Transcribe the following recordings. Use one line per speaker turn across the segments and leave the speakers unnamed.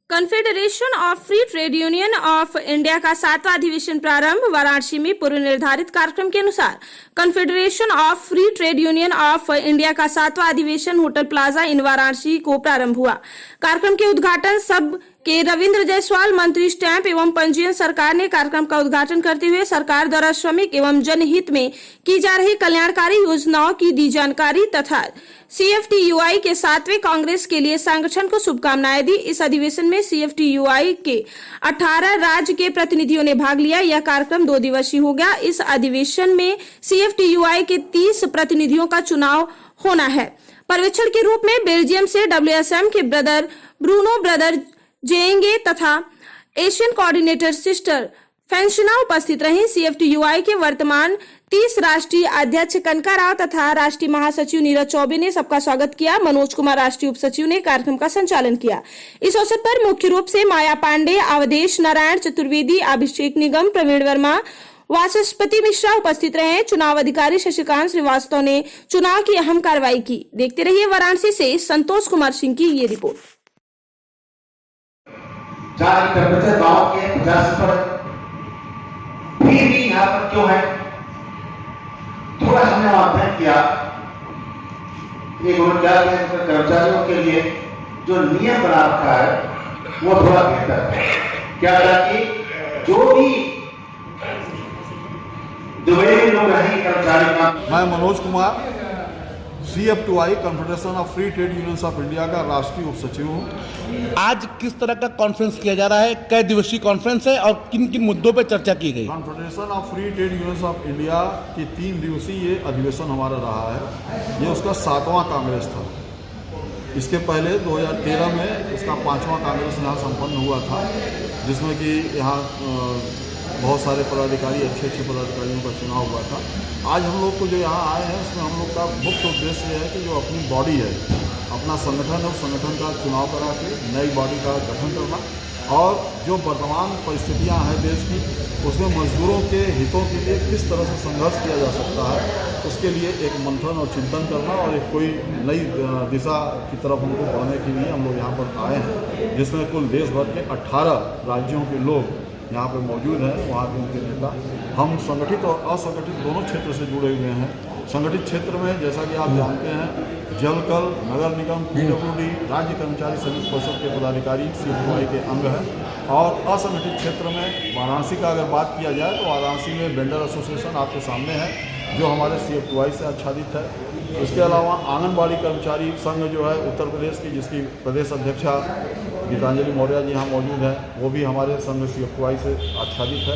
Confederation of free trade union of India का 7वां अधिवेशन प्रारंभ। वाराणसी में पूर्व निर्धारित कार्यक्रम के अनुसार confederation of free trade union of India का 7वां अधिवेशन होटल प्लाजा इन वाराणसी को प्रारंभ हुआ। कार्यक्रम के उद्घाटन सब के रविंद्र जायसवाल, मंत्री स्टैंप एवं पंजीयन सरकार ने कार्यक्रम का उद्घाटन करते हुए सरकार द्वारा श्रमिक एवं जनहित में की जा रही कल्याणकारी योजनाओं की दी जानकारी तथा CFTUI के 7वें कांग्रेस के लिए संगठन को शुभकामनाएं दी। इस अधिवेशन में CFTUI के 18 राज्य के प्रतिनिधियों ने भाग लिया। यह कार्यक्रम 2 दिवसीय हो गया। इस अधिवेशन में CFTUI के 30 प्रतिनिधियों का चुनाव होना है। पर्यवेक्षण के रूप में बेल्जियम से WSM के ब्रूनो ब्रदर जेंगे तथा एशियन कोऑर्डिनेटर सिस्टर फेंशना उपस्थित रही। CFTUI के वर्तमान 30 राष्ट्रीय अध्यक्ष कनका राव तथा राष्ट्रीय महासचिव नीरज चौबे ने सबका स्वागत किया। मनोज कुमार राष्ट्रीय उप सचिव ने कार्यक्रम का संचालन किया। इस अवसर पर मुख्य रूप से माया पांडे, अवधेश नारायण चतुर्वेदी, अभिषेक निगम, प्रवीण वर्मा, वाचस्पति मिश्रा उपस्थित रहे। चुनाव अधिकारी शशिकांत श्रीवास्तव ने चुनाव की अहम कार्रवाई की। देखते रहिए वाराणसी से संतोष कुमार सिंह की ये रिपोर्ट।
टेम्परेचर गांव के 50 पर भी यहाँ पर क्यों है, थोड़ा हमने अध्ययन किया। एक कर्मचारियों के लिए जो नियम बना रखा है वो थोड़ा बेहतर है। क्या था कि जो भी दुबई में लोग रहेंगे कर्मचारी का।
मैं Manoj Kumar CFTUI confederation of free trade unions of India का राष्ट्रीय उप सचिव हूँ।
आज किस तरह का कॉन्फ्रेंस किया जा रहा है, कै दिवसीय कॉन्फ्रेंस है और किन किन मुद्दों पर चर्चा की गई?
Confederation of free trade unions of India की 3 दिवसीय ये अधिवेशन हमारा रहा है। ये उसका 7वां कांग्रेस था। इसके पहले 2013 में इसका 5वां कांग्रेस यहाँ संपन्न हुआ था, जिसमें कि यहाँ बहुत सारे पदाधिकारी, अच्छे पदाधिकारियों का चुनाव हुआ था। आज हम लोग को जो यहाँ आए हैं उसमें हम लोग का मुख्य उद्देश्य है कि जो अपनी बॉडी है, अपना संगठन है, उस संगठन का चुनाव करा के नई बॉडी का गठन करना और जो वर्तमान परिस्थितियाँ हैं देश की, उसमें मजदूरों के हितों के लिए किस तरह से संघर्ष किया जा सकता है, उसके लिए एक मंथन और चिंतन करना और एक कोई नई दिशा की तरफ हमको बढ़ने के लिए हम लोग यहाँ पर आए हैं, जिसमें कुल देश भर के 18 राज्यों के लोग यहाँ पर मौजूद हैं। वहाँ के उनके नेता, हम संगठित और असंगठित दोनों क्षेत्र से जुड़े हुए हैं। संगठित क्षेत्र में जैसा कि आप जानते हैं, जल कल, नगर निगम, PWD, राज्य कर्मचारी संयुक्त परिषद के पदाधिकारी CFTUI के अंग हैं। और असंगठित क्षेत्र में वाराणसी का अगर बात किया जाए तो वाराणसी में वेंडर एसोसिएशन आपके सामने है, जो हमारे CFTUI से आच्छादित है। इसके अलावा आंगनबाड़ी कर्मचारी संघ जो है उत्तर प्रदेश की, जिसकी प्रदेश अध्यक्षा गीतांजलि मौर्य जी यहाँ मौजूद हैं, वो भी हमारे संघ CFTUI से आच्छादित है।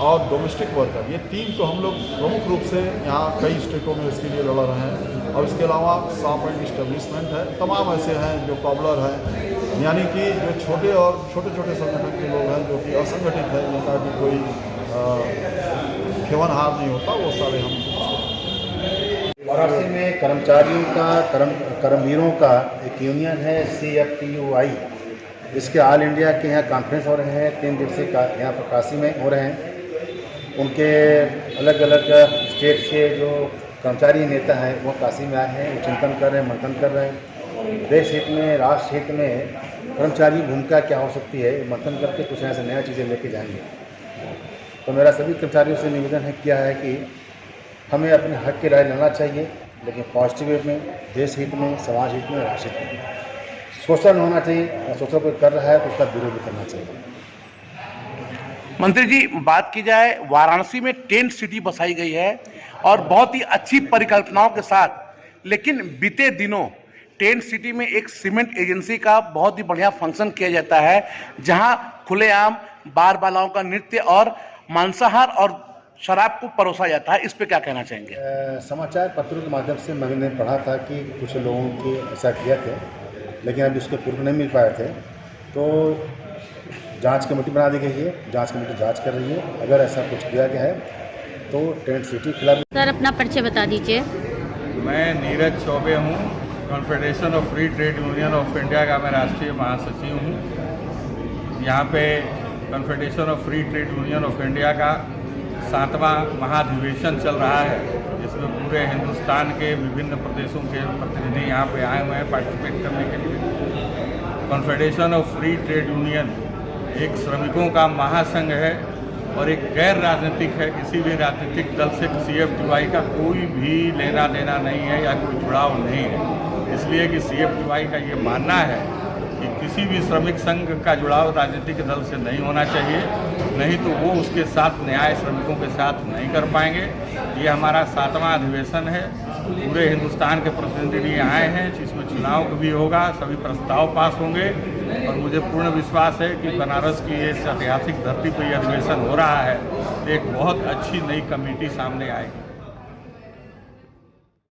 और डोमेस्टिक वर्कर, ये 3 तो हम लोग प्रमुख रूप से यहाँ कई स्टेटों में इसके लिए लड़ रहे हैं। और इसके अलावा शॉप एंड इस्टेब्लिशमेंट है, तमाम ऐसे हैं जो कॉबलर हैं, यानी कि जो छोटे और छोटे संगठन के लोग हैं जो कि असंगठित है, जिनका भी कोई खेवनहार नहीं होता, वो सारे हम।
वाराणसी में कर्मचारियों का, कर्मवीरों का एक यूनियन है CFTUI। इसके ऑल इंडिया के यहाँ कॉन्फ्रेंस हो रहे हैं, 3 दिवसीय यहाँ पर काशी में हो रहे हैं। उनके अलग अलग स्टेट के जो कर्मचारी नेता हैं वो काशी में आए हैं, वो चिंतन कर रहे हैं, मंथन कर रहे हैं। देश हित में, राष्ट्र हित में कर्मचारी भूमिका क्या हो सकती है, मंथन करके कुछ ऐसे नया चीज़ें लेके जाएंगे। तो मेरा सभी कर्मचारियों से निवेदन है किया है कि हमें अपने हक की राय लेना चाहिए, लेकिन पॉजिटिव वे में, देश हित में, समाज हित में, राष्ट्र हित में। शोषण होना चाहिए और शोषण कोई कर रहा है तो उसका विरोध करना चाहिए।
मंत्री जी, बात की जाए, वाराणसी में टेंट सिटी बसाई गई है और बहुत ही अच्छी परिकल्पनाओं के साथ, लेकिन बीते दिनों टेंट सिटी में एक सीमेंट एजेंसी का बहुत ही बढ़िया फंक्शन किया जाता है, जहां खुलेआम बार बालाओं का नृत्य और मांसाहार और शराब को परोसा जाता है। इस पे क्या कहना चाहेंगे?
समाचार पत्रों के माध्यम से मैंने पढ़ा था कि कुछ लोगों के ऐसा किया थे, लेकिन अभी उसके प्रूफ नहीं मिल पाए थे। तो जांच कमेटी बना दी गई है, जांच कमेटी जांच कर रही है। अगर ऐसा कुछ किया गया है तो टेंट सिटी खिलाफ।
सर, अपना परिचय बता दीजिए।
मैं नीरज चौबे हूँ, confederation of free trade union of India का मैं राष्ट्रीय महासचिव हूँ। यहाँ पे confederation of free trade union of India का 7वां महाधिवेशन चल रहा है, जिसमें पूरे हिंदुस्तान के विभिन्न प्रदेशों के प्रतिनिधि यहाँ पे आए हुए हैं पार्टिसिपेट करने के लिए। Confederation of free trade union एक श्रमिकों का महासंघ है और एक गैर राजनीतिक है। किसी भी राजनीतिक दल से CFTY का कोई भी लेना देना नहीं है या कोई जुड़ाव नहीं है। इसलिए कि CFTY का ये मानना है कि किसी भी श्रमिक संघ का जुड़ाव राजनीतिक दल से नहीं होना चाहिए, नहीं तो वो उसके साथ न्याय श्रमिकों के साथ नहीं कर पाएंगे। ये हमारा 7वां अधिवेशन है। पूरे हिंदुस्तान के प्रतिनिधि यहाँ आए हैं, जिसमें चुनाव भी होगा, सभी प्रस्ताव पास होंगे और मुझे पूर्ण विश्वास है कि बनारस की इस ऐतिहासिक धरती पर यह अधिवेशन हो रहा है, एक बहुत अच्छी नई कमेटी सामने आएगी।